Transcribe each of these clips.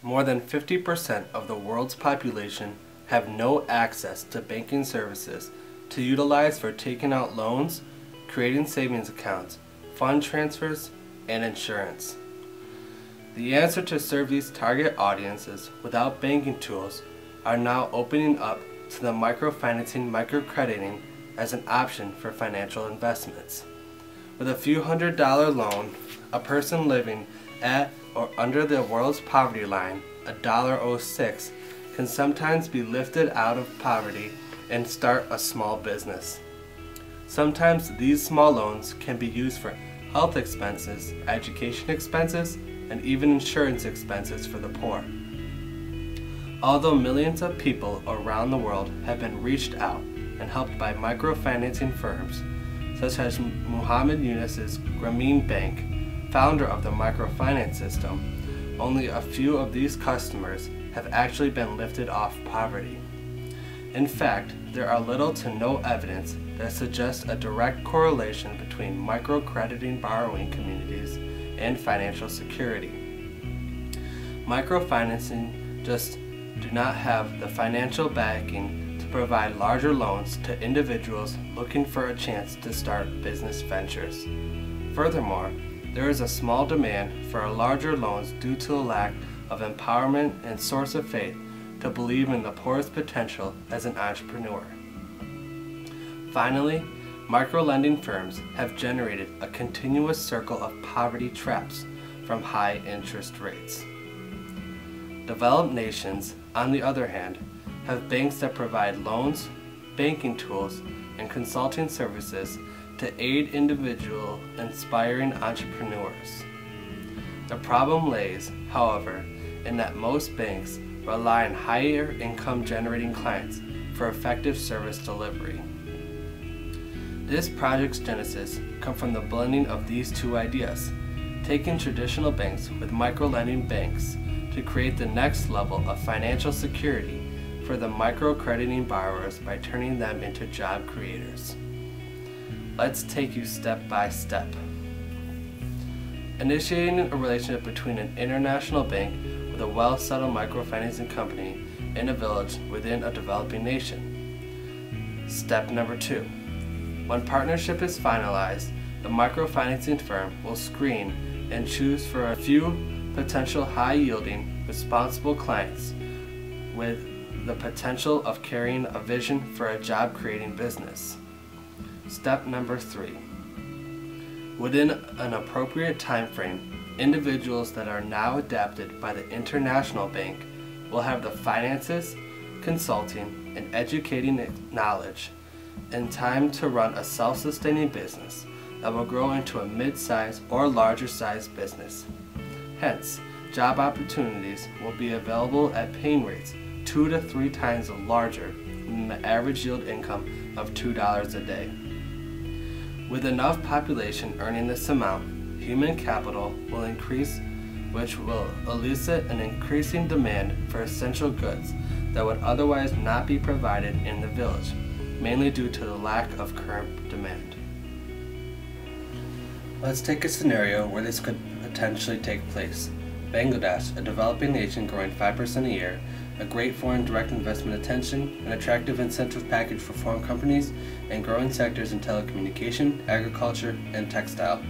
More than 50% of the world's population have no access to banking services to utilize for taking out loans, creating savings accounts, fund transfers, and insurance. The answer to serve these target audiences without banking tools are now opening up to the microfinancing, microcrediting as an option for financial investments. With a few $100 loan, a person living at or under the world's poverty line, $1.06, can sometimes be lifted out of poverty and start a small business. Sometimes these small loans can be used for health expenses, education expenses, and even insurance expenses for the poor. Although millions of people around the world have been reached out and helped by microfinancing firms, such as Muhammad Yunus's Grameen Bank, founder of the microfinance system, only a few of these customers have actually been lifted off poverty. In fact, there are little to no evidence that suggests a direct correlation between microcrediting borrowing communities and financial security. Microfinancing just do not have the financial backing to provide larger loans to individuals looking for a chance to start business ventures. Furthermore, there is a small demand for larger loans due to a lack of empowerment and source of faith to believe in the poor's potential as an entrepreneur. Finally, microlending firms have generated a continuous circle of poverty traps from high interest rates. Developed nations, on the other hand, have banks that provide loans, banking tools, and consulting services to aid individual inspiring entrepreneurs. The problem lays, however, in that most banks rely on higher income generating clients for effective service delivery. This project's genesis comes from the blending of these two ideas, taking traditional banks with microlending banks to create the next level of financial security for the microcrediting borrowers by turning them into job creators. Let's take you step by step. Initiating a relationship between an international bank with a well-settled microfinancing company in a village within a developing nation. Step number 2. When partnership is finalized, the microfinancing firm will screen and choose for a few potential high-yielding, responsible clients with the potential of carrying a vision for a job-creating business. Step number 3. Within an appropriate time frame, individuals that are now adapted by the international bank will have the finances, consulting, and educating knowledge and time to run a self-sustaining business that will grow into a mid-size or larger size business. Hence, job opportunities will be available at paying rates 2 to 3 times larger than the average yield income of $2 a day. With enough population earning this amount, human capital will increase, which will elicit an increasing demand for essential goods that would otherwise not be provided in the village, mainly due to the lack of current demand. Let's take a scenario where this could potentially take place. Bangladesh, a developing nation growing 5% a year, a great foreign direct investment attention, an attractive incentive package for foreign companies, and growing sectors in telecommunication, agriculture, and textile.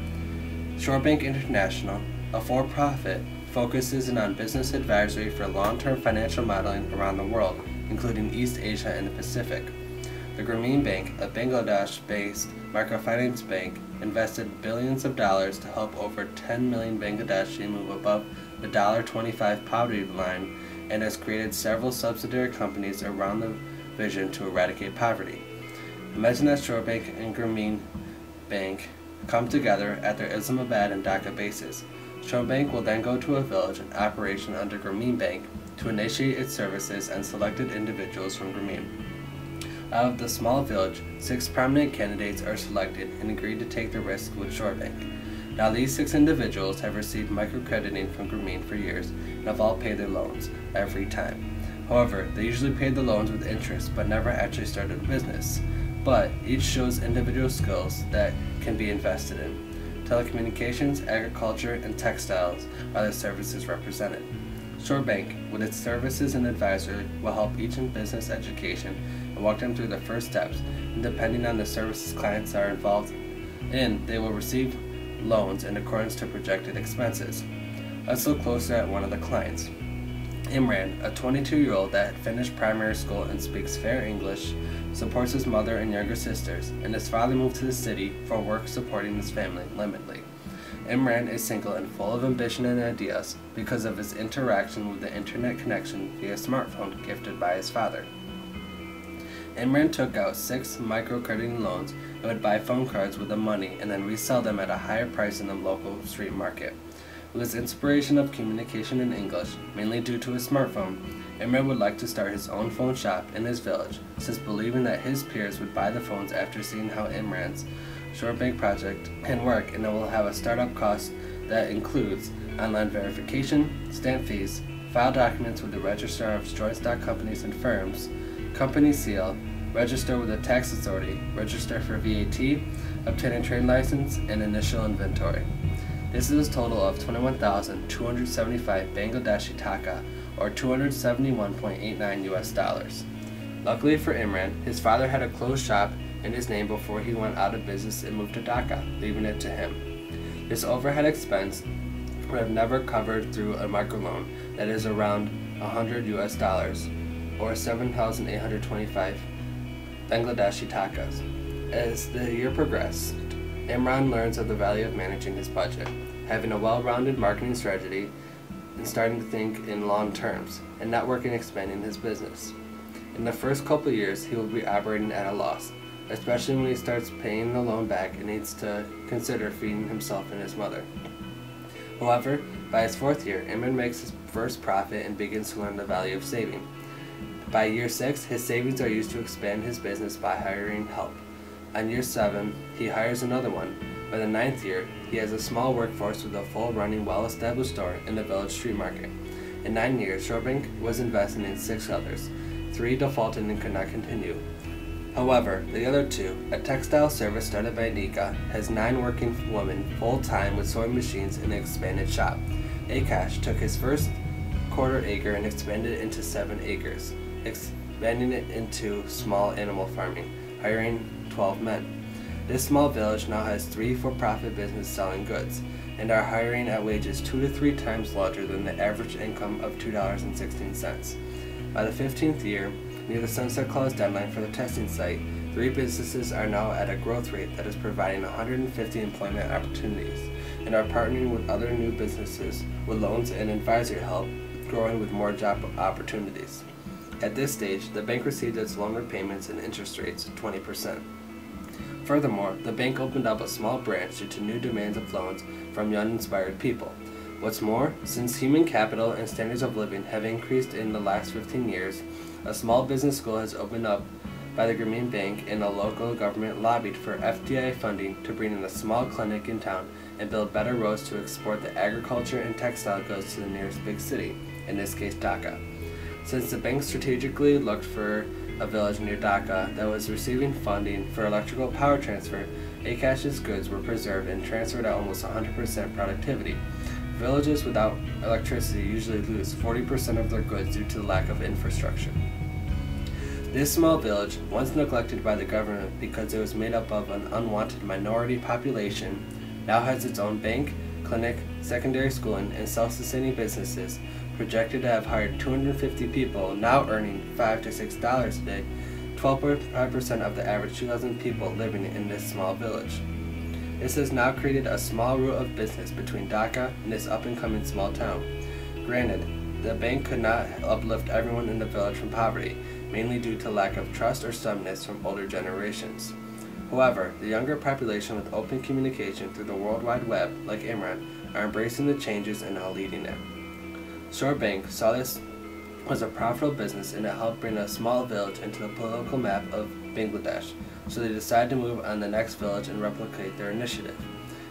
Shorebank International, a for-profit, focuses on business advisory for long-term financial modeling around the world, including East Asia and the Pacific. The Grameen Bank, a Bangladesh-based microfinance bank, invested billions of dollars to help over 10 million Bangladeshi move above the $1.25 poverty line and has created several subsidiary companies around the vision to eradicate poverty. Imagine that Shorebank and Grameen Bank come together at their Islamabad and Dhaka bases. Shorebank will then go to a village in operation under Grameen Bank to initiate its services and selected individuals from Grameen. Out of the small village, 6 prominent candidates are selected and agreed to take the risk with Shorebank. Now these 6 individuals have received microcrediting from Grameen for years and have all paid their loans every time. However, they usually paid the loans with interest but never actually started a business. But each shows individual skills that can be invested in. Telecommunications, agriculture, and textiles are the services represented. Shore Bank, with its services and advisory, will help each in business education and walk them through the first steps, and depending on the services clients are involved in, they will receive loans in accordance to projected expenses. Let's look closer at one of the clients. Imran, a 22-year-old that finished primary school and speaks fair English, supports his mother and younger sisters, and his father moved to the city for work supporting his family limitedly. Imran is single and full of ambition and ideas because of his interaction with the internet connection via smartphone gifted by his father. Imran took out 6 microcrediting loans and would buy phone cards with the money and then resell them at a higher price in the local street market. With his inspiration of communication in English, mainly due to his smartphone, Imran would like to start his own phone shop in his village, since believing that his peers would buy the phones after seeing how Imran's Shore Bank project can work, and it will have a startup cost that includes online verification, stamp fees, file documents with the Register of Joint Stock Companies and Firms, company seal, register with the tax authority, register for VAT, obtain a trade license, and initial inventory. This is a total of 21,275 Bangladeshi taka, or $271.89 US. Luckily for Imran, his father had a closed shop in his name before he went out of business and moved to Dhaka, leaving it to him. This overhead expense would have never covered through a microloan that is around $100 US, or 7,825 Bangladeshi takas. As the year progressed, Imran learns of the value of managing his budget, having a well-rounded marketing strategy, and starting to think in long terms, and networking and expanding his business. In the first couple of years, he will be operating at a loss, especially when he starts paying the loan back and needs to consider feeding himself and his mother. However, by his 4th year, Imran makes his first profit and begins to learn the value of saving. By year 6, his savings are used to expand his business by hiring help. On year 7, he hires another one. By the 9th year, he has a small workforce with a full running well-established store in the village street market. In 9 years, Shore Bank was investing in 6 others. 3 defaulted and could not continue. However, the other 2, a textile service started by Nika, has 9 working women full-time with sewing machines in an expanded shop. Akash took his first quarter acre and expanded it into 7 acres, expanding it into small animal farming, hiring 12 men. This small village now has 3 for-profit businesses selling goods, and are hiring at wages 2 to 3 times larger than the average income of $2.16. By the 15th year, near the sunset clause deadline for the testing site, 3 businesses are now at a growth rate that is providing 150 employment opportunities, and are partnering with other new businesses with loans and advisory help, growing with more job opportunities. At this stage, the bank received its loan repayments and interest rates 20%. Furthermore, the bank opened up a small branch due to new demands of loans from young inspired people. What's more, since human capital and standards of living have increased in the last 15 years, a small business school has opened up by the Grameen Bank, and a local government lobbied for FDI funding to bring in a small clinic in town and build better roads to export the agriculture and textile goods to the nearest big city, in this case Dhaka. Since the bank strategically looked for a village near Dhaka that was receiving funding for electrical power transfer, Akash's goods were preserved and transferred at almost 100% productivity. Villages without electricity usually lose 40% of their goods due to the lack of infrastructure. This small village, once neglected by the government because it was made up of an unwanted minority population, now has its own bank, clinic, secondary schooling, and self-sustaining businesses, projected to have hired 250 people, now earning $5 to $6 a day, 12.5% of the average 2,000 people living in this small village. This has now created a small route of business between Dhaka and this up-and-coming small town. Granted, the bank could not uplift everyone in the village from poverty, mainly due to lack of trust or stubbornness from older generations. However, the younger population with open communication through the World Wide Web, like Imran, are embracing the changes and now leading it. Shore Bank saw this was a profitable business, and it helped bring a small village into the political map of Bangladesh, so they decided to move on the next village and replicate their initiative.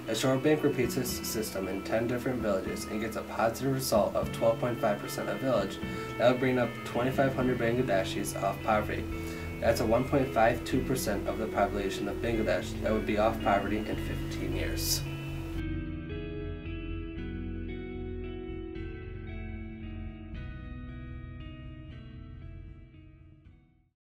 As Shore Bank repeats this system in 10 different villages and gets a positive result of 12.5% a village, that would bring up 2,500 Bangladeshis off poverty. That's a 1.52% of the population of Bangladesh that would be off poverty in 15 years.